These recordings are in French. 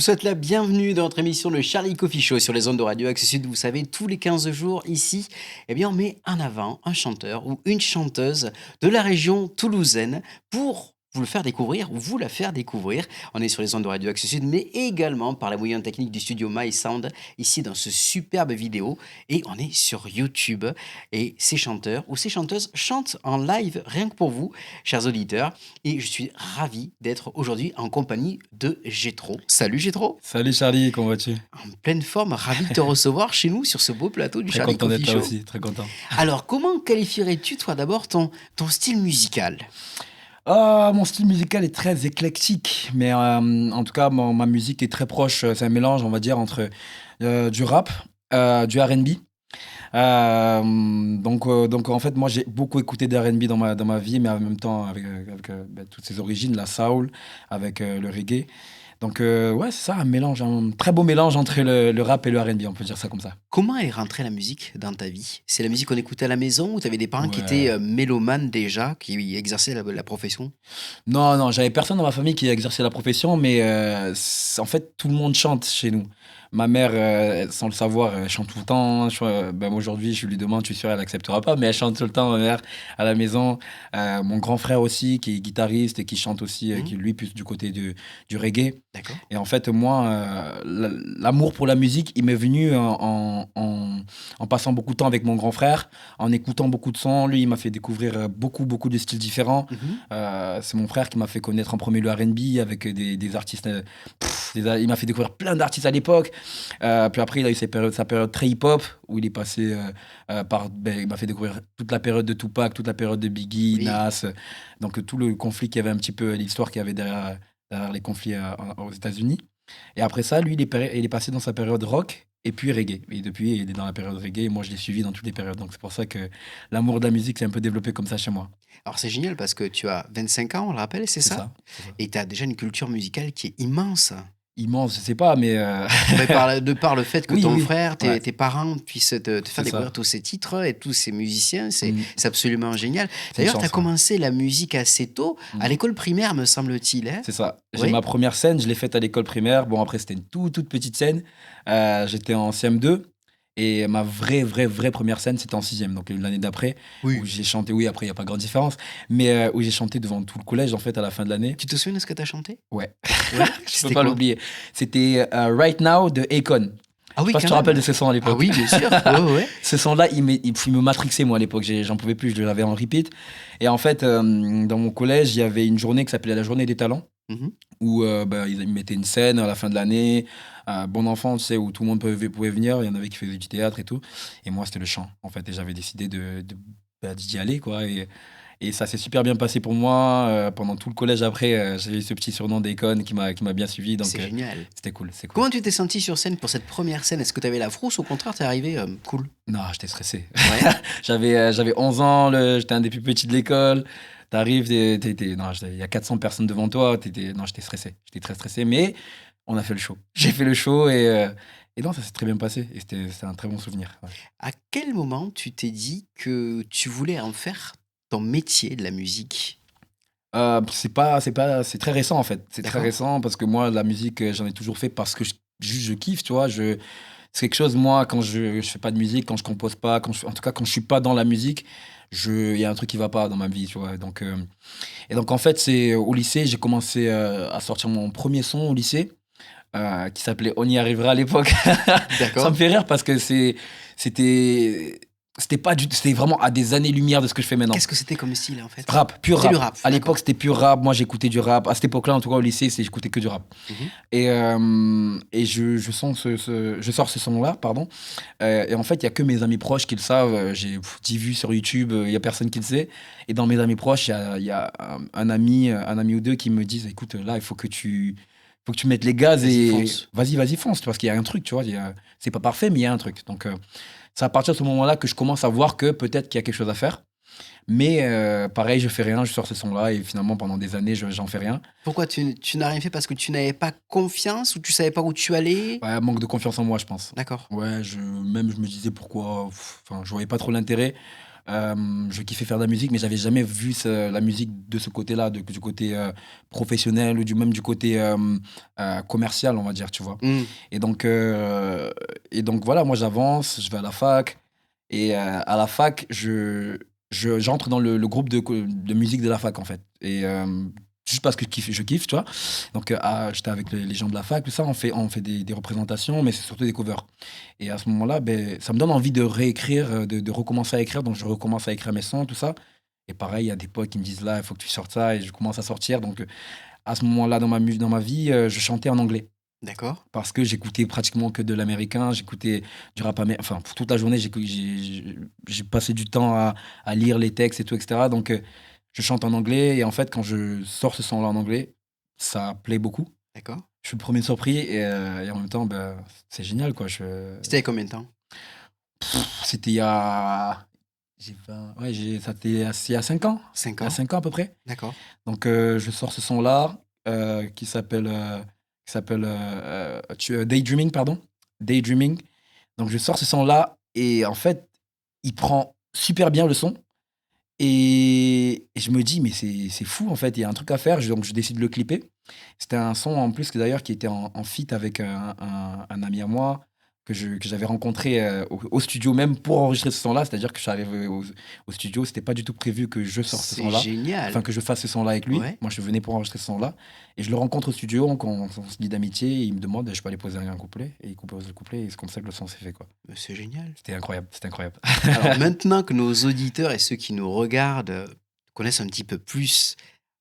vous souhaite la bienvenue dans notre émission Le Charlie Coffee Show sur les ondes de Radio Axe Sud. Vous savez, tous les 15 jours ici, eh bien, on met en avant un chanteur ou une chanteuse de la région toulousaine pour vous le faire découvrir ou vous la faire découvrir. On est sur les ondes de Radio Axe Sud, mais également par la moyenne technique du studio My Sound, ici dans ce superbe vidéo. Et on est sur YouTube. Et ces chanteurs ou ces chanteuses chantent en live rien que pour vous, chers auditeurs. Et je suis ravi d'être aujourd'hui en compagnie de Gétro. Salut Gétro, Salut Charlie, comment vas-tu? en pleine forme, ravi de te recevoir chez nous sur ce beau plateau du Très Charlie content Coffee d'être là Show. aussi, très content. Alors, comment qualifierais-tu, toi, d'abord, ton style musical? Mon style musical est très éclectique, mais en tout cas, ma musique est très proche. C'est un mélange, on va dire, entre du rap, du R&B. Donc, en fait, moi, j'ai beaucoup écouté de R&B dans ma vie, mais en même temps, avec toutes ses origines, la soul, avec le reggae. Donc, ouais, c'est ça, un mélange, un très beau mélange entre le rap et le R&B, on peut dire ça comme ça. Comment est rentrée la musique dans ta vie? C'est la musique qu'on écoutait à la maison ou tu avais des parents qui étaient Ouais. mélomanes déjà, qui exerçaient la profession? Non, non, j'avais personne dans ma famille qui exerçait la profession, mais en fait, tout le monde chante chez nous. Ma mère, sans le savoir, elle chante tout le temps. Ben, aujourd'hui, je lui demande, tu suis sûr, elle acceptera pas, mais elle chante tout le temps, ma mère, à la maison. Mon grand frère aussi, qui est guitariste et qui chante aussi, Mhm. qui lui, plus du côté du reggae. D'accord. Et en fait, moi, l'amour pour la musique, il m'est venu en passant beaucoup de temps avec mon grand frère, en écoutant beaucoup de sons. Lui, il m'a fait découvrir beaucoup, beaucoup de styles différents. Mhm. C'est mon frère qui m'a fait connaître en premier le R&B avec des artistes. Il m'a fait découvrir plein d'artistes à l'époque. Puis après, il a eu sa période très hip-hop où il est passé il m'a fait découvrir toute la période de Tupac, toute la période de Biggie, Oui. Nas. Donc tout le conflit qu'il y avait un petit peu, l'histoire qu'il y avait derrière les conflits aux États-Unis. Et après ça, lui, il est passé dans sa période rock et puis reggae. Et depuis, il est dans la période reggae et moi, je l'ai suivi dans toutes les périodes. Donc c'est pour ça que l'amour de la musique s'est un peu développé comme ça chez moi. Alors, c'est génial parce que tu as 25 ans, on le rappelle, c'est C'est ça? ça. C'est ça. Et tu as déjà une culture musicale qui est immense. Immense, je sais pas, mais Mais de par le fait que oui, ton oui. frère, Ouais, tes parents puissent te faire c'est ça. découvrir tous ces titres et tous ces musiciens, Mm. c'est absolument génial. C'est une D'ailleurs, tu as chance, ouais. commencé la musique assez tôt, à Mm. l'école primaire, me semble-t-il, hein? C'est ça. J'ai Oui? ma première scène, je l'ai faite à l'école primaire. Bon, après, c'était une toute petite scène. J'étais en CM2. Et ma vraie première scène, c'était en sixième, donc l'année d'après, où Oui. j'ai chanté, oui, après, il n'y a pas grande différence, mais où j'ai chanté devant tout le collège, en fait, à la fin de l'année. Tu te souviens de ce que tu as chanté? Ouais, Ouais? je peux C'était pas quoi? l'oublier. C'était Right Now de Akon. Ah Je sais oui, pas si tu quand te rappelles même. de ce son à Ah l'époque. oui, bien sûr. Ouais, ouais. Ce son-là, il me matrixait, moi, à l'époque. J'en pouvais plus, je l'avais en repeat. Et en fait, dans mon collège, il y avait une journée qui s'appelait la Journée des talents, Mhm. où ils mettaient une scène à la fin de l'année, bon enfant, tu sais, où tout le monde pouvait venir. Il y en avait qui faisaient du théâtre et tout. Et moi, c'était le chant, en fait. Et j'avais décidé d'y aller, quoi. Et ça s'est super bien passé pour moi. Pendant tout le collège, après, j'ai eu ce petit surnom d'Akon qui m'a bien suivi. Donc, C'est génial. c'était cool, c'est cool. Comment tu t'es senti sur scène pour cette première scène? Est-ce que tu avais la frousse? Au contraire, t'es arrivé cool. Non, j'étais stressé. Ouais. J'avais 11 ans, j'étais un des plus petits de l'école. T'arrives, non, il y a 400 personnes devant toi. Non, j'étais stressé. J'étais très stressé, mais on a fait le show. J'ai fait le show et non, ça s'est très bien passé. Et c'était un très bon souvenir. Ouais. À quel moment tu t'es dit que tu voulais en faire ton métier de la musique? C'est très récent en fait. C'est très D'accord. récent parce que moi, la musique, j'en ai toujours fait parce que juste je kiffe, tu vois. C'est quelque chose, moi, quand je fais pas de musique, quand je compose pas, en tout cas, quand je suis pas dans la musique, il y a un truc qui va pas dans ma vie, tu vois. Et donc, en fait, c'est au lycée, j'ai commencé à sortir mon premier son au lycée, qui s'appelait On y arrivera à l'époque. Ça me D'accord. fait rire parce que c'était, c'était vraiment à des années-lumière de ce que je fais maintenant. Qu'est-ce que c'était comme style en fait? Rap, pur C'était rap. le rap, À d'accord. l'époque, c'était pur rap. Moi, j'écoutais du rap. À cette époque-là, en tout cas, au lycée, j'écoutais que du rap. Mhm. Et je sors ce son-là, pardon. Et en fait, il y a que mes amis proches qui le savent. J'ai 10 vues sur YouTube, il y a personne qui le sait. Et dans mes amis proches, il y a un ami ou deux qui me disent, écoute, là, il faut que tu mettes les gaz Vas-y, et fonce. vas-y, fonce, parce qu'il y a un truc, tu vois. C'est pas parfait, mais il y a un truc. Donc, c'est à partir de ce moment-là que je commence à voir que peut-être qu'il y a quelque chose à faire. Mais pareil, je fais rien, je sors ce son-là et finalement, pendant des années, j'en fais rien. Pourquoi tu n'as rien fait? Parce que tu n'avais pas confiance ou tu savais pas où tu allais? Ouais, manque de confiance en moi, je pense. D'accord. Ouais, je me disais pourquoi. Enfin, je voyais pas trop l'intérêt. Je kiffais faire de la musique, mais j'avais jamais vu la musique de ce côté-là, du côté professionnel ou même du côté commercial, on va dire, tu vois. Hmm. Et donc, voilà, moi j'avance, je vais à la fac. Et à la fac, j'entre dans le groupe de musique de la fac, en fait. Et juste parce que je kiffe, tu vois. Donc, j'étais avec les gens de la fac, tout ça, on fait des représentations, mais c'est surtout des covers. Et à ce moment-là, ben, ça me donne envie de réécrire, de recommencer à écrire. Donc, je recommence à écrire mes sons, tout ça. Et pareil, il y a des potes qui me disent là, il faut que tu sortes ça. Et je commence à sortir. Donc, à ce moment-là, dans ma vie, je chantais en anglais. D'accord. Parce que j'écoutais pratiquement que de l'américain, j'écoutais du rap américain. Enfin, pour toute la journée, j'ai passé du temps à lire les textes et tout, etc. Donc, je chante en anglais. Et en fait, quand je sors ce son-là en anglais, ça plaît beaucoup. D'accord. Je suis le premier surpris et en même temps, ben, c'est génial, quoi. C'était il y a combien de temps? C'était il y a. Ouais, il y a 5 ans. 5 Il y a ans. 5 ans à peu près. D'accord. Donc, je sors ce son-là qui s'appelle Daydreaming, pardon. Daydreaming. Donc, je sors ce son-là et en fait, il prend super bien le son. Et je me dis, mais c'est fou en fait, il y a un truc à faire. Donc, je décide de le clipper. C'était un son en plus d'ailleurs qui était en feat avec un ami à moi que j'avais rencontré au studio même pour enregistrer ce son-là. C'est-à-dire que je suis arrivé au studio, c'était pas du tout prévu que je sorte ce C'est son-là. génial. Enfin, que je fasse ce son-là avec lui. Ouais. Moi, je venais pour enregistrer ce son-là. Et je le rencontre au studio, on se lie d'amitié. Et il me demande, je peux aller poser un couplet. Et il compose le couplet. Et c'est comme ça que le son s'est fait, quoi. C'est génial. C'était incroyable, c'était incroyable. Alors maintenant que nos auditeurs et ceux qui nous regardent connaissent un petit peu plus,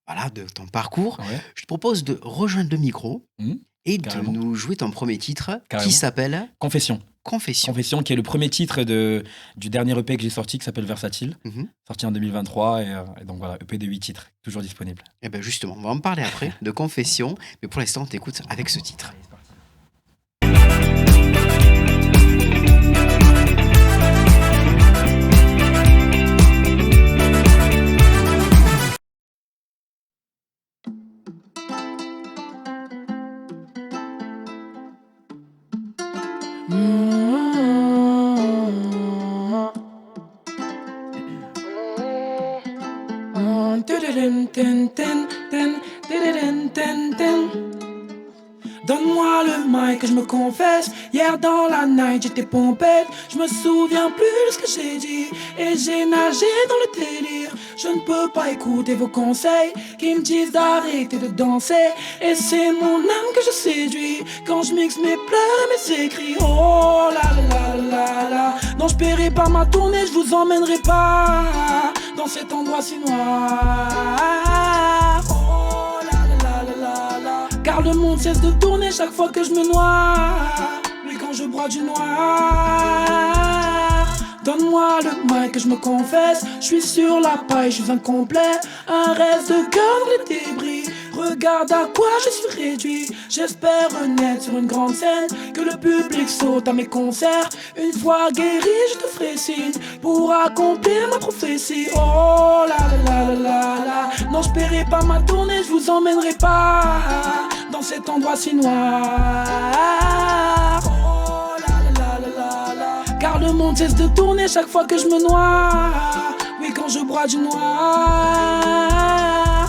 voilà, de ton parcours, Ouais. je te propose de rejoindre le micro et de Carrément. nous jouer ton premier titre Carrément. qui s'appelle Confession. Confession. Confession, qui est le premier titre du dernier EP que j'ai sorti, qui s'appelle Versatile, sorti en 2023. Et donc voilà, EP de 8 titres, toujours disponible. Et bien justement, on va en parler après de Confession, mais pour l'instant, on t'écoute avec ce titre. Allez, c'est parti. Donne-moi le mic que je me confesse. Hier dans la night j'étais pompette. Je me souviens plus de ce que j'ai dit et j'ai nagé dans le délire. Je ne peux pas écouter vos conseils qui me disent d'arrêter de danser. Et c'est mon âme que je séduis quand je mixe mes pleurs et mes écrits. Oh la la la la. Non, je paierai pas ma tournée, je vous emmènerai pas dans cet endroit si noir. Oh la la la la la. Car le monde cesse de tourner chaque fois que je me noie. Oui, quand je bois du noir. Donne-moi le mic que je me confesse. Je suis sur la paille, je suis incomplet. Un reste de cœur dans les débris. Regarde à quoi je suis réduit. J'espère renaître sur une grande scène. Que le public saute à mes concerts. Une fois guéri, je te ferai signe pour accomplir ma prophétie. Oh la la la la la. Non, je paierai pas ma tournée, je vous emmènerai pas dans cet endroit si noir. Oh la la la la la. Car le monde cesse de tourner chaque fois que je me noie. Oui, quand je bois du noir.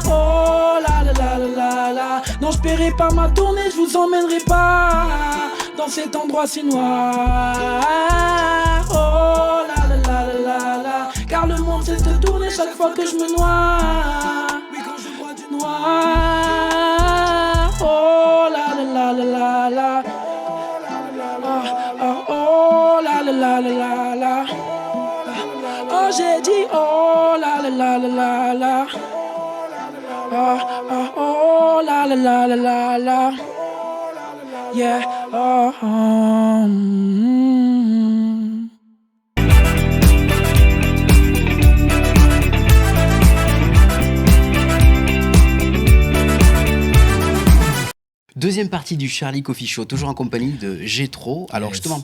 Oh la la la la la. Non, je paierai pas ma tournée, je vous emmènerai pas dans cet endroit si noir. Oh la la la la la. Car le monde cesse de tourner chaque fois que je me noie. Oui, quand je bois du noir. Oh la la la la la. Oh la la la la la. Oh j'ai dit oh la la la la la. Oh la la la la la. Yeah. Deuxième partie du Charlie Coffee Show, toujours en compagnie de Gétro. Alors Yes. justement,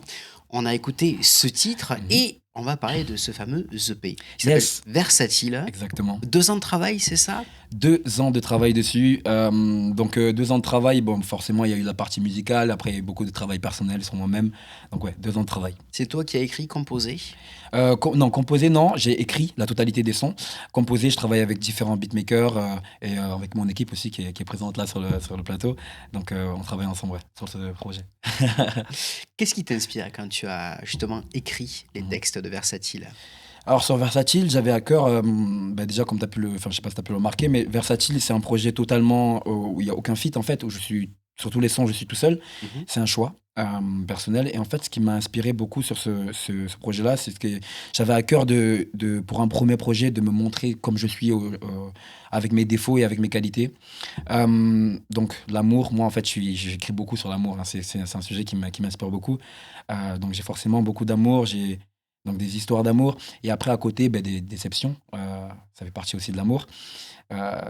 on a écouté ce titre et on va parler de ce fameux EP qui s'appelle Yes. Versatile. Exactement. 2 ans de travail, c'est ça? 2 ans de travail dessus. Donc, 2 ans de travail, bon, forcément, il y a eu la partie musicale. Après, il y a eu beaucoup de travail personnel sur moi-même. Donc, ouais, 2 ans de travail. C'est toi qui as écrit, composé? Non, composer, non. J'ai écrit la totalité des sons. Composer, je travaille avec différents beatmakers et avec mon équipe aussi qui est présente là sur le plateau. Donc, on travaille ensemble ouais, sur ce projet. Qu'est-ce qui t'inspire quand tu as justement écrit les Mhm. textes de Versatile? Alors sur Versatile, j'avais à cœur, bah, déjà comme tu as pu enfin je sais pas si tu as pu le remarquer, mais Versatile, c'est un projet totalement où il y a aucun feat en fait, où je suis sur tous les sons, je suis tout seul. Mhm. C'est un choix personnel. Et en fait, ce qui m'a inspiré beaucoup sur ce projet-là, c'est que j'avais à cœur pour un premier projet, de me montrer comme je suis avec mes défauts et avec mes qualités. Donc l'amour, moi en fait, j'écris beaucoup sur l'amour, hein. C'est un sujet qui m'inspire beaucoup. Donc j'ai forcément beaucoup d'amour, j'ai donc des histoires d'amour. Et après, à côté, ben, des déceptions. Ça fait partie aussi de l'amour.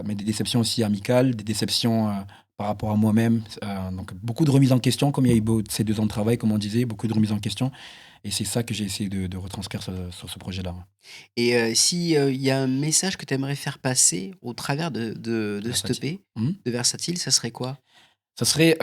Mais des déceptions aussi amicales, des déceptions par rapport à moi-même. Donc beaucoup de remises en question, comme il y a eu ces 2 ans de travail, comme on disait, beaucoup de remises en question. Et c'est ça que j'ai essayé de retranscrire sur ce projet-là. Ouais. Et si il y a un message que tu aimerais faire passer au travers de cette Versatile. EP Mhm. de Versatile, ça serait quoi? Ça serait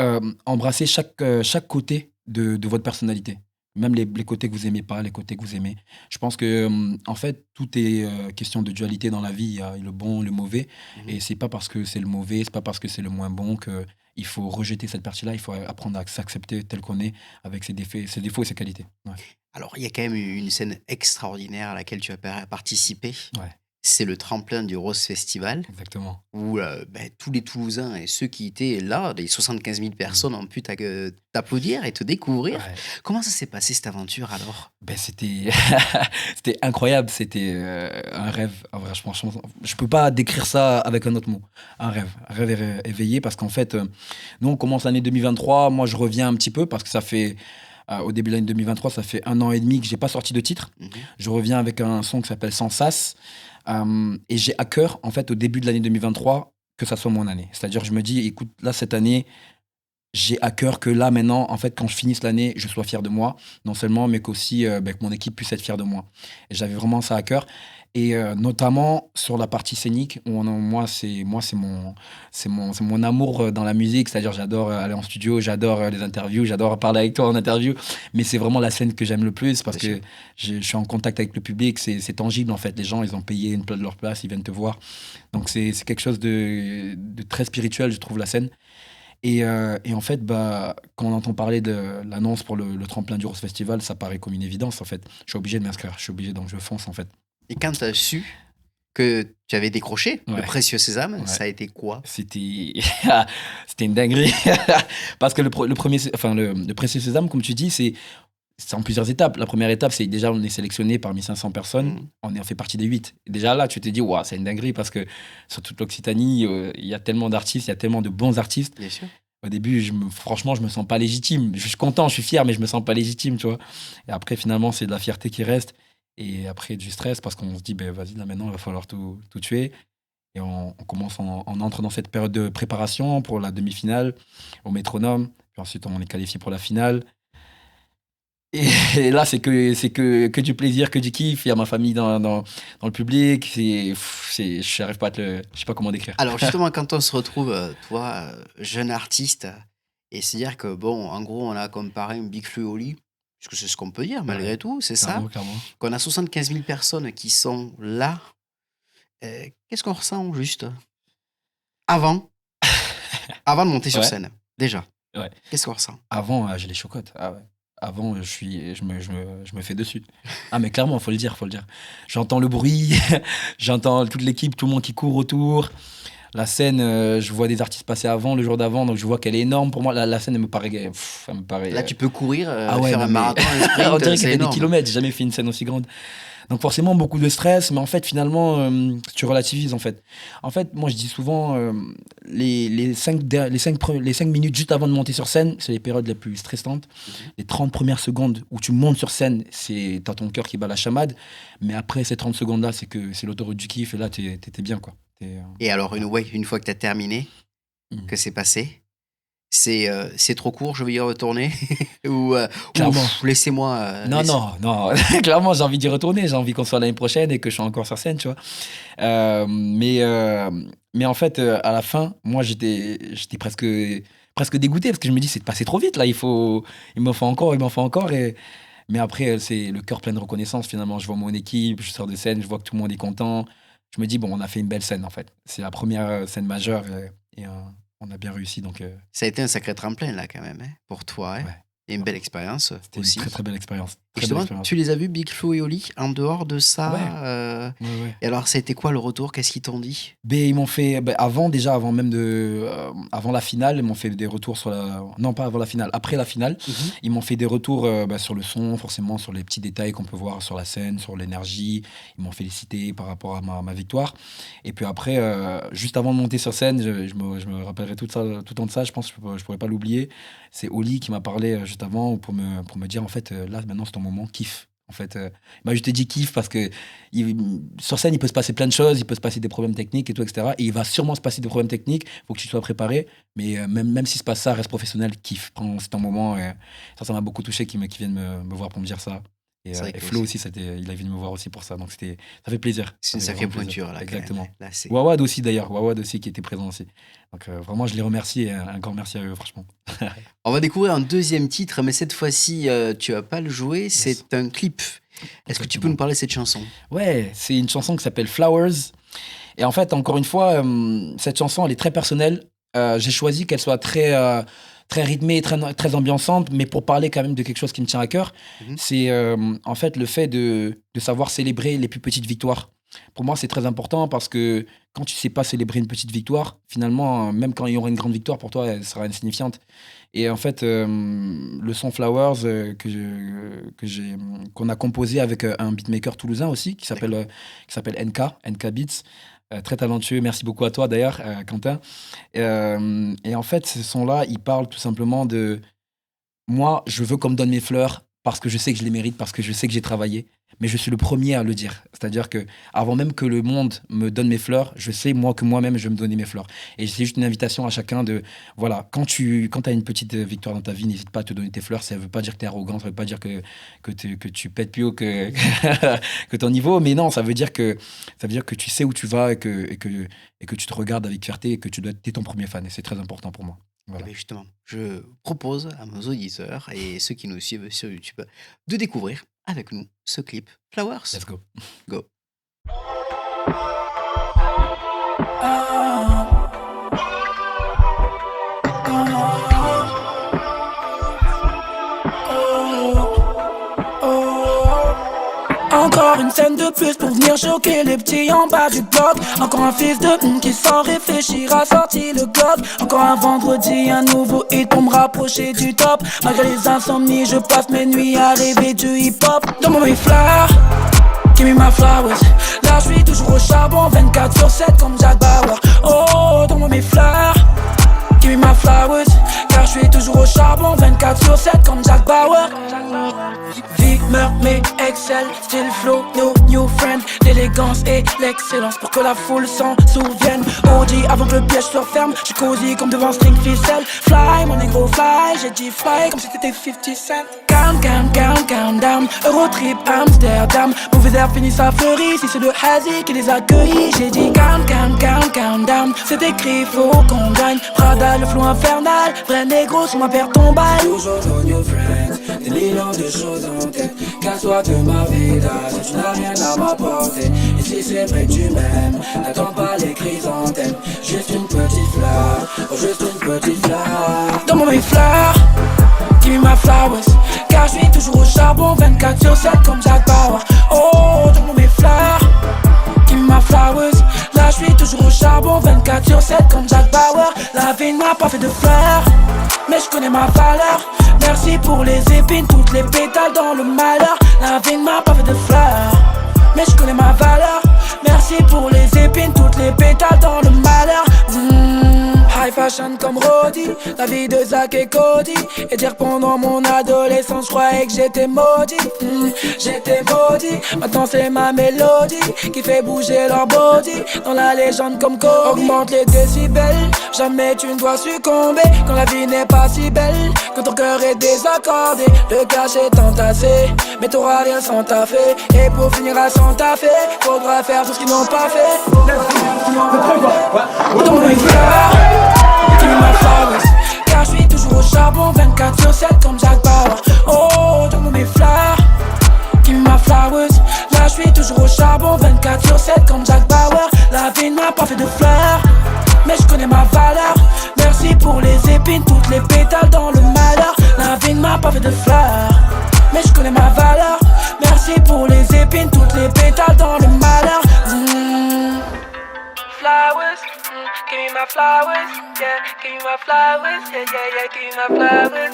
embrasser chaque côté de votre personnalité. Même les côtés que vous aimez pas, les côtés que vous aimez. Je pense que, en fait, tout est question de dualité dans la vie. Il y a le bon, le mauvais. Mhm. Et c'est pas parce que c'est le mauvais, c'est pas parce que c'est le moins bon que il faut rejeter cette partie-là. Il faut apprendre à s'accepter tel qu'on est, avec ses défauts et ses qualités. Ouais, Alors, il y a quand même une scène extraordinaire à laquelle tu as participé. ouais, C'est le tremplin du Rose Festival exactement. où tous les Toulousains et ceux qui étaient là, les 75 000 Mm. personnes, ont pu t'applaudir et te découvrir. Ouais. Comment ça s'est passé cette aventure alors? Ben, c'était c'était incroyable, c'était un rêve. En vrai, franchement, je peux pas décrire ça avec un autre mot. Un rêve éveillé parce qu'en fait, nous on commence l'année 2023. Moi, je reviens un petit peu parce que ça fait au début de l'année 2023, ça fait 1 an et demi que j'ai pas sorti de titre. Mhm. Je reviens avec un son qui s'appelle Sans Sas et j'ai à cœur en fait au début de l'année 2023 que ça soit mon année. C'est-à-dire, je me dis, écoute, là cette année j'ai à cœur que là, maintenant, en fait, quand je finisse l'année, je sois fier de moi, non seulement, mais qu'aussi ben, que mon équipe puisse être fière de moi. Et j'avais vraiment ça à cœur. Et notamment sur la partie scénique, où c'est mon amour dans la musique. C'est-à-dire, j'adore aller en studio, j'adore les interviews, j'adore parler avec toi en interview. Mais c'est vraiment la scène que j'aime le plus parce Bien sûr. que je suis en contact avec le public. C'est tangible, en fait. Les gens, ils ont payé une place de leur place, ils viennent te voir. Donc, c'est quelque chose de très spirituel, je trouve, la scène. Et en fait, bah, quand on entend parler de l'annonce pour le tremplin du Rose Festival, ça paraît comme une évidence, en fait. Je suis obligé de m'inscrire, je suis obligé, donc je fonce, en fait. Et quand tu as su que tu avais décroché le Ouais, précieux sésame, ouais. ça a été quoi? C'était c'était une dinguerie. Parce que le premier, enfin, le Précieux Sésame, comme tu dis, c'est en plusieurs étapes. La première étape, c'est déjà, on est sélectionné parmi 500 personnes, Mhm. on fait partie des 8. Et déjà là, tu te dis, waouh, c'est une dinguerie parce que sur toute l'Occitanie, il y a tellement d'artistes, il y a tellement de bons artistes. Bien sûr. Au début, franchement, je me sens pas légitime. Je suis content, je suis fier, mais je me sens pas légitime, tu vois. Et après, finalement, c'est de la fierté qui reste. Et après, du stress parce qu'on se dit, ben vas-y, là maintenant, il va falloir tout tuer. Et on entre dans cette période de préparation pour la demi-finale au métronome. Puis ensuite, on est qualifié pour la finale. Et, et là, c'est que du plaisir, que du kiff. Il y a ma famille dans le public. Je n'arrive pas je sais pas comment décrire. Alors justement, quand on se retrouve, toi, jeune artiste, et se dire que bon, en gros, on a comparé un Big Flo et Oli, puisque c'est ce qu'on peut dire Ouais, malgré tout, c'est ça? clairement, clairement. Qu'on a 75 000 personnes qui sont là, qu'est-ce qu'on ressent juste? Avant avant de monter sur Ouais, scène, déjà, ouais. qu'est-ce qu'on ressent? Avant, j'ai les chocottes. Ah ouais. Avant, je me fais dessus. Ah, mais clairement, faut le dire, faut le dire. J'entends le bruit, j'entends toute l'équipe, tout le monde qui court autour. La scène, je vois des artistes passer avant, le jour d'avant, donc je vois qu'elle est énorme. Pour moi, la scène, elle me paraît. Là, tu peux courir, Ah ouais, faire un non, mais. marathon, un On sprint, dirait c'est qu'elle fait des énorme. kilomètres. J'ai jamais fait une scène aussi grande. Donc forcément beaucoup de stress, mais en fait finalement tu relativises en fait. En fait moi je dis souvent les 5 minutes juste avant de monter sur scène, c'est les périodes les plus stressantes. Mmh. Les 30 premières secondes où tu montes sur scène, t'as ton cœur qui bat la chamade, mais après ces 30 secondes là c'est l'autoroute du kiff et là t'es bien quoi. Et alors Ouais. une fois que tu as terminé, Mhm. que c'est passé, C'est trop court, je veux y retourner ou Clairement. laissez-moi, Non, laisse non, non. Clairement, j'ai envie d'y retourner. J'ai envie qu'on soit l'année prochaine et que je sois encore sur scène, tu vois. Mais en fait, à la fin, moi, j'étais presque dégoûté parce que je me dis, c'est passé trop vite, là. Il m'en faut encore, il m'en faut encore. Mais après, c'est le cœur plein de reconnaissance, finalement. Je vois mon équipe, je sors de scène, je vois que tout le monde est content. Je me dis, bon, on a fait une belle scène, en fait. C'est la première scène majeure et on a bien réussi, donc Ça a été un sacré tremplin là quand même, hein, pour toi, hein? ouais. Et une belle expérience C'était une aussi. très, très belle expérience. Et Très belle justement, expérience. tu les as vus, Big Flo et Oli, en dehors de Ouais, ça, ouais. et alors ça a été quoi le retour? Qu'est-ce qu'ils t'ont dit? Ben, ils m'ont fait, avant la finale, ils m'ont fait des retours sur la. Non, pas avant la finale, après la finale, Mmh. ils m'ont fait des retours sur le son, forcément, sur les petits détails qu'on peut voir sur la scène, sur l'énergie. Ils m'ont félicité par rapport à ma victoire. Et puis après, juste avant de monter sur scène, je me rappellerai tout le temps de ça, je pense que je pourrais pas l'oublier. C'est Oli qui m'a parlé juste avant pour me dire, en fait, là, maintenant, c'est ton moment, kiffe. En fait, je te dis kiffe parce que sur scène, il peut se passer plein de choses, il peut se passer des problèmes techniques et tout, etc. Et il va sûrement se passer des problèmes techniques, il faut que tu sois préparé. Mais même s'il se passe ça, reste professionnel, kiffe. C'est ton moment. Et ça m'a beaucoup touché qu'ils viennent me voir pour me dire ça. C'est vrai Et que Flo aussi, il a venu me voir aussi pour ça. Donc ça fait plaisir. c'est Ça une fait sacrée vraiment plaisir. pointure là quand même, Exactement. hein. Là, c'est Wawad aussi, d'ailleurs. Wawad aussi qui était présent aussi. Donc vraiment, je les remercie et un grand merci à eux, franchement. on va découvrir un deuxième titre, mais cette fois-ci, tu vas pas le jouer, Yes. c'est un clip. Est-ce que tu peux Exactement. nous parler de cette chanson? Ouais, c'est une chanson qui s'appelle Flowers. Et en fait, encore une fois, cette chanson, elle est très personnelle. J'ai choisi qu'elle soit très rythmée, très ambiançante, mais pour parler quand même de quelque chose qui me tient à cœur. Mmh. C'est en fait le fait de savoir célébrer les plus petites victoires. Pour moi, c'est très important parce que quand tu sais pas célébrer une petite victoire, finalement, même quand il y aura une grande victoire, pour toi, elle sera insignifiante. Et en fait, le son Flowers qu'on a composé avec un beatmaker toulousain aussi, qui s'appelle NK Beats, très talentueux. Merci beaucoup à toi d'ailleurs, Quentin. Et en fait, ce son-là, il parle tout simplement de moi, je veux qu'on me donne mes fleurs parce que je sais que je les mérite, parce que je sais que j'ai travaillé. Mais je suis le premier à le dire. C'est-à-dire que avant même que le monde me donne mes fleurs, je sais que moi-même, je vais me donner mes fleurs. Et c'est juste une invitation à chacun de... Voilà, quand tu as une petite victoire dans ta vie, n'hésite pas à te donner tes fleurs. Ça ne veut pas dire que tu es arrogant, ça ne veut pas dire que tu pètes plus haut que, que ton niveau. Mais non, ça veut dire que tu sais où tu vas et que tu te regardes avec fierté et que t'es ton premier fan. Et c'est très important pour moi. Eh Voilà. bien justement, je propose à nos auditeurs et ceux qui nous suivent sur YouTube de découvrir avec nous ce clip Flowers. Let's go. Go. Encore une scène de plus pour venir choquer les petits en bas du bloc. Encore un fils de qui sans réfléchir a sorti le Glock. Encore un vendredi, un nouveau hit pour me rapprocher du top. Malgré les insomnies, je passe mes nuits à rêver du hip-hop. Dans mon fleurs, give me my flowers. Là je suis toujours au charbon, 24/7 comme Jack Bauer. Oh, dans mon fleurs, give me my flowers. Car je suis toujours au charbon, 24/7 comme Jack Bauer. Vie, meurt, mais excelle, style flow, no new friend. L'élégance et l'excellence pour que la foule s'en souvienne. Audi avant que le piège se referme, j'suis cosy comme devant string ficelle. Fly, mon négro fly, j'ai dit fly comme si c'était 50 cents. Count down, Eurotrip, Amsterdam. Mauvais air finit sa fleurie, si c'est le Hazy qui les accueillit. J'ai dit count down, c'est écrit, faut qu'on gagne. Prada, le flow infernal, vrai négro sur ma paire tombale. Toujours nos new friends, des millions de choses en tête. Casse-toi de ma vida, si tu n'as rien à m'apporter. Et si c'est vrai que tu m'aimes, n'attends pas les chrysanthèmes. Juste une petite fleur, oh juste une petite fleur. Dans mon fleurs, give me my flowers. Car je suis toujours au charbon, 24/7 comme Jack Bauer. Oh, dans mon fleurs, give me my flowers. Là je suis toujours au charbon, 24/7 comme Jack Bauer. La vie ne m'a pas fait de fleurs, mais je connais ma valeur. Merci pour les épines, toutes les pétales dans le malheur. La vie ne m'a pas fait de fleurs, mais je connais ma valeur. Merci pour les épines, toutes les pétales dans le malheur. High fashion comme Roddy, la vie de Zach et Cody. Et dire pendant mon adolescence, je croyais que j'étais maudit. J'étais maudit, maintenant c'est ma mélodie qui fait bouger leur body. Dans la légende comme Kobe. Augmente les décibels, jamais tu ne dois succomber. Quand la vie n'est pas si belle, quand ton cœur est désaccordé. Le cash est entassé, mais t'auras rien sans taffer. Et pour finir à Santa Fe, faudra faire tout ce qu'ils n'ont pas fait. Donne-moi une fleur, give me my flowers. Car je suis toujours au charbon, 24/7 comme Jack Bauer. Oh, donne-moi mes fleurs, give me my flowers. Là je suis toujours au charbon, 24/7 comme Jack Bauer. La vie ne m'a pas fait de fleurs, mais je connais ma valeur. Merci pour les épines, toutes les pétales dans le malheur. La vie ne m'a pas fait de fleurs, mais je connais ma valeur. Merci pour les épines, toutes les pétales dans le malheur. Flowers, give me my flowers, yeah, give me my flowers, yeah, yeah, yeah, give me my flowers,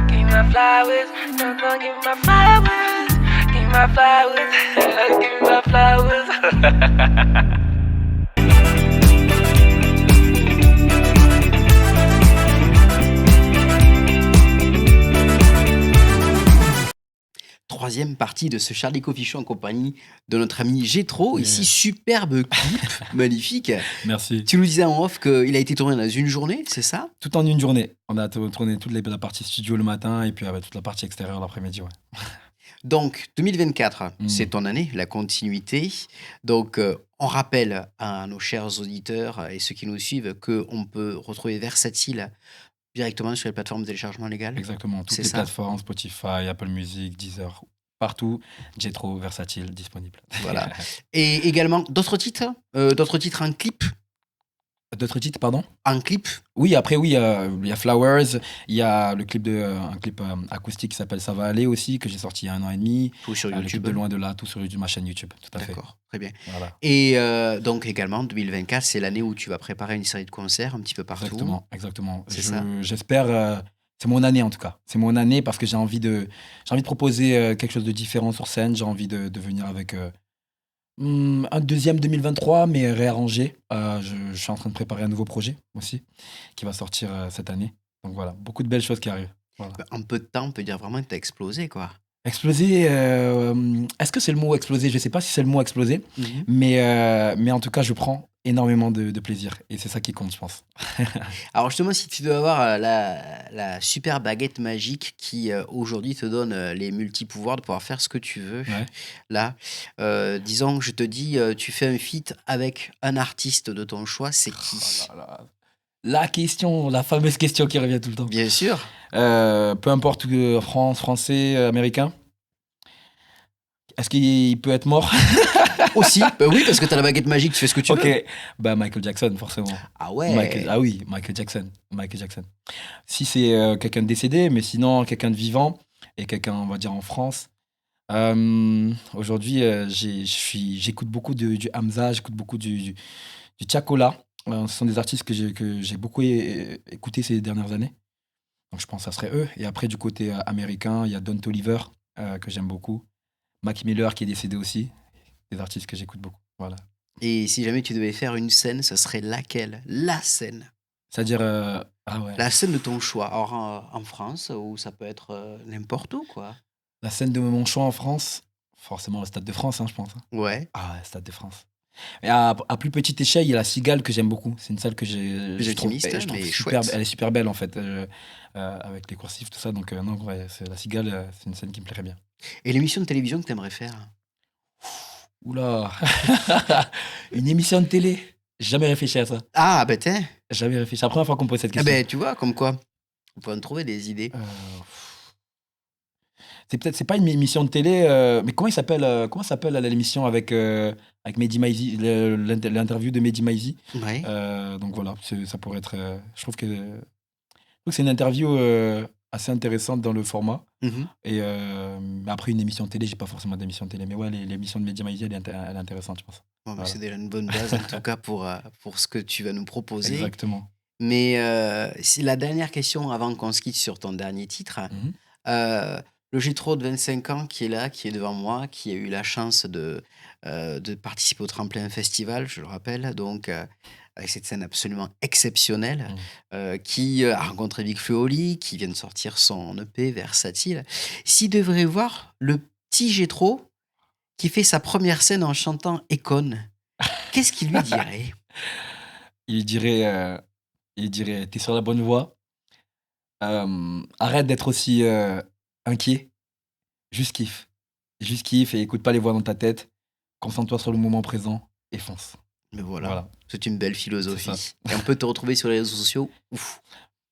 give me my flowers, no, no, give me my flowers, give me my flowers, give me my flowers. Troisième partie de ce Charlie Coffee Show en compagnie de notre ami Gétro. Ici, superbe clip, magnifique. Merci. Tu nous disais en off qu'il a été tourné dans une journée, c'est ça? Tout en une journée. On a tourné toute la partie studio le matin et puis toute la partie extérieure l'après-midi. Ouais. Donc, 2024, Mm. c'est ton année, la continuité. Donc, on rappelle à nos chers auditeurs et ceux qui nous suivent qu'on peut retrouver Versatile directement sur les plateformes de téléchargement légal. Exactement. Toutes C'est les ça. plateformes, Spotify, Apple Music, Deezer, partout. Jetro, versatile, disponible. Voilà. Et également, d'autres titres en clip. D'autres titres, pardon? En clip. Oui, après, oui, il y a Flowers, il y a le clip un clip acoustique qui s'appelle Ça va aller aussi, que j'ai sorti il y a 1 an et demi. Tout sur Le clip YouTube. de Loin de là, tout sur ma chaîne YouTube, tout à fait. D'accord, très bien. Voilà. Et donc également, 2024, c'est l'année où tu vas préparer une série de concerts un petit peu partout. Exactement. C'est ça. J'espère, c'est mon année en tout cas. C'est mon année parce que j'ai envie de proposer quelque chose de différent sur scène. J'ai envie de venir avec un deuxième 2023, mais réarrangé. Je suis en train de préparer un nouveau projet aussi, qui va sortir cette année. Donc voilà, beaucoup de belles choses qui arrivent. Voilà. En peu de temps, on peut dire vraiment que tu as explosé, quoi. Exploser, est-ce que c'est le mot exploser? Je ne sais pas si c'est le mot exploser, mais en tout cas, je prends énormément de plaisir. Et c'est ça qui compte, je pense. Alors justement, si tu dois avoir la super baguette magique qui aujourd'hui te donne les multi-pouvoirs de pouvoir faire ce que tu veux, Ouais. là, disons que je te dis, tu fais un feat avec un artiste de ton choix, c'est qui? Oh là là. La question, la fameuse question qui revient tout le temps. Bien sûr. Peu importe, France, français, américain. Est-ce qu'il peut être mort? Aussi, bah oui, parce que tu as la baguette magique, tu fais ce que tu veux. Ok, bah Michael Jackson, forcément. Ah ouais. Michael Jackson. Si c'est quelqu'un de décédé, mais sinon quelqu'un de vivant et quelqu'un, on va dire, en France. Aujourd'hui, j'écoute beaucoup du Hamza, j'écoute beaucoup du Tiakola. Ce sont des artistes que j'ai beaucoup écouté ces dernières années. Donc je pense que ça serait eux. Et après, du côté américain, il y a Don Toliver, que j'aime beaucoup. Mac Miller, qui est décédé aussi. Des artistes que j'écoute beaucoup. Voilà. Et si jamais tu devais faire une scène, ce serait laquelle? La scène. C'est-à-dire, ah ouais. La scène de ton choix. Alors en France, ou ça peut être n'importe où, quoi. La scène de mon choix en France, forcément le Stade de France, hein, je pense. Ouais. Ah ouais, Stade de France. Et à plus petite échelle, il y a la Cigale que j'aime beaucoup. C'est une salle que je trouve intimiste, je trouve mais super, chouette. elle est super belle en fait, avec les coursives, tout ça. Donc non, ouais, la Cigale, c'est une scène qui me plairait bien. Et l'émission de télévision que tu aimerais faire? Oula, une émission de télé. J'ai jamais réfléchi à ça. Ah, ben t'es. Jamais réfléchi. C'est la première fois qu'on me pose cette Ah question. ben tu vois, comme quoi. On peut en trouver des idées. C'est pas une émission de télé, mais comment s'appelle l'émission avec Mehdi Maizi, l'interview de Mehdi Maizi. Ouais. Donc voilà, ça pourrait être. Je trouve que c'est une interview assez intéressante dans le format. Mhm. Et après une émission de télé, j'ai pas forcément d'émission de télé, mais ouais, l'émission de Mehdi Maizi, elle est intéressante, je pense. Bon, mais Voilà. c'est déjà une bonne base en tout cas pour ce que tu vas nous proposer. Exactement. Mais c'est la dernière question avant qu'on se quitte sur ton dernier titre. Mhm. Le Gétro de 25 ans qui est là, qui est devant moi, qui a eu la chance de participer au Tremplin Festival, je le rappelle. Donc, avec cette scène absolument exceptionnelle, qui a rencontré Big Flo et Oli, qui vient de sortir son EP Versatile. S'il devrait voir le petit Gétro qui fait sa première scène en chantant Econ, qu'est-ce qu'il lui dirait? Il dirait, t'es sur la bonne voie. Arrête d'être aussi inquiet. Juste kiffe. Juste kiffe et écoute pas les voix dans ta tête. Concentre-toi sur le moment présent et fonce. Mais voilà, Voilà. c'est une belle C'est ça. philosophie. Et on peut te retrouver sur les réseaux sociaux. Ouf.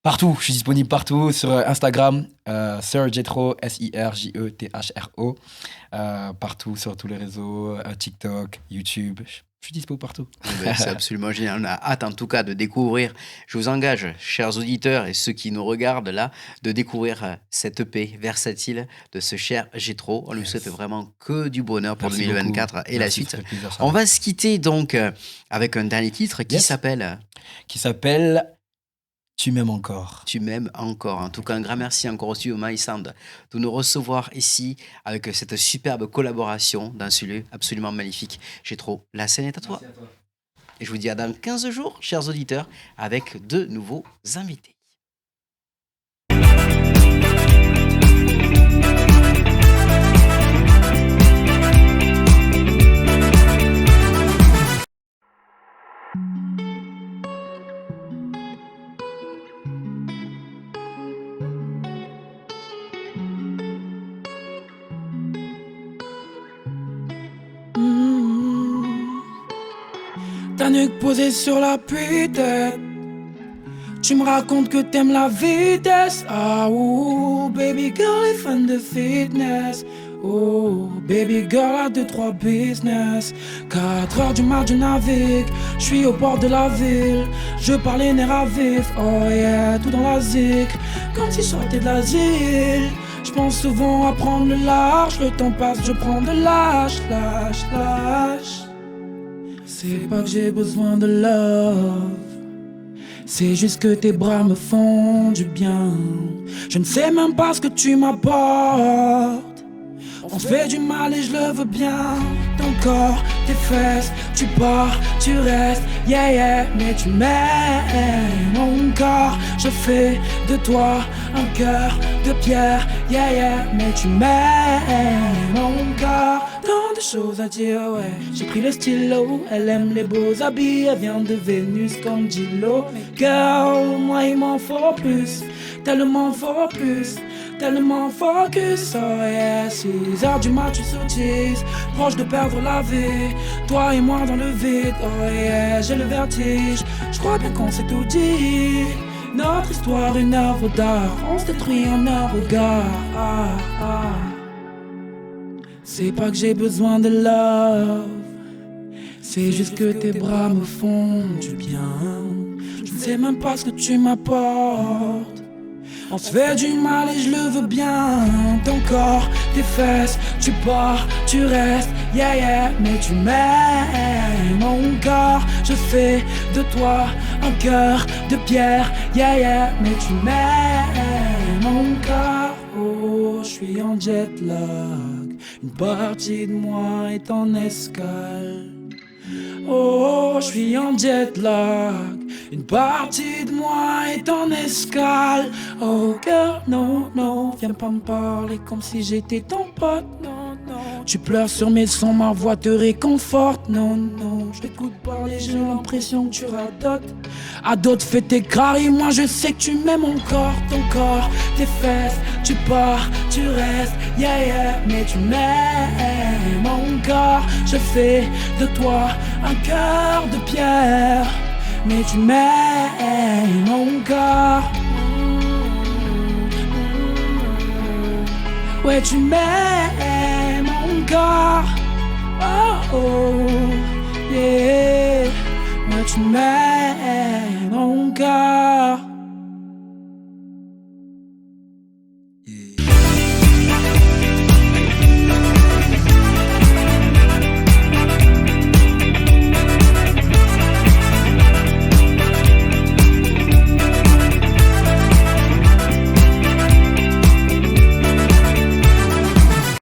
Partout, je suis disponible partout sur Instagram, Sir Jetro, SIRJETHRO. Partout sur tous les réseaux, TikTok, YouTube. Je suis dispo partout. Ben, c'est absolument génial. On a hâte en tout cas de découvrir. Je vous engage, chers auditeurs et ceux qui nous regardent là, de découvrir cette EP versatile de ce cher Gétro. On lui Yes. souhaite vraiment que du bonheur pour Merci 2024 beaucoup. et la Merci, suite. ça fait plaisir, ça. On va se quitter donc avec un dernier titre qui Yes. s'appelle Qui s'appelle Tu m'aimes encore. Tu m'aimes encore. En tout cas, un grand merci encore au studio My Sound de nous recevoir ici avec cette superbe collaboration dans ce lieu absolument magnifique. Gétro, la scène est à toi. Et je vous dis à dans 15 jours, chers auditeurs, avec de nouveaux invités. Ta nuque posée sur la tête. Tu me racontes que t'aimes la vitesse. Ah ouh, baby girl est fan de fitness. Oh, baby girl a 2-3 business. 4h du mat, je navigue. Je suis au bord de la ville. Je parle les nerfs à vif. Oh yeah, tout dans la zik. Comme si je sortais de l'asile. Je pense souvent à prendre le large. Le temps passe, je prends de l'âge. Lâche. C'est pas que j'ai besoin de love. C'est juste que tes bras me font du bien. Je ne sais même pas ce que tu m'apportes. On se fait du mal et je le veux bien. Ton corps, tes fesses, tu pars, tu restes, yeah yeah. Mais tu m'aimes, mon corps. Je fais de toi un cœur de pierre, yeah yeah. Mais tu m'aimes, mon corps. Tant de choses à dire, ouais. J'ai pris le stylo, elle aime les beaux habits. Elle vient de Vénus comme Gillo. Mais girl, moi il m'en faut plus. Tellement faut plus. Tellement focus, oh yeah. 6h du mat, tu sottises, proche de perdre la vie. Toi et moi dans le vide, oh yeah. J'ai le vertige, je crois bien qu'on s'est tout dit. Notre histoire, une œuvre d'art, on se détruit en un regard. C'est pas que j'ai besoin de love, c'est juste que tes bras me font du bien. Je ne sais même pas ce que tu m'apportes. On se fait du mal et je le veux bien. Ton corps, tes fesses, tu pars, tu restes, yeah yeah. Mais tu m'aimes, mon corps. Je fais de toi un cœur de pierre, yeah yeah. Mais tu m'aimes, mon corps. Oh, je suis en jet lag. Une partie de moi est en escale. Oh, je suis en jet lag. Une partie de moi est en escale. Oh girl, non, non, viens pas me parler comme si j'étais ton pote, non, non. Tu pleures sur mes sons, ma voix te réconforte, non, non. Je t'écoute parler, j'ai l'impression que tu radotes. À d'autres fais tes caries, moi je sais que tu m'aimes encore. Ton corps, tes fesses, tu pars, tu restes, yeah yeah. Mais tu m'aimes encore. Je fais de toi un cœur de pierre. Mais tu m'aimes encore. Ouais, tu m'aimes encore. Oh, oh, yeah. Ouais, tu m'aimes.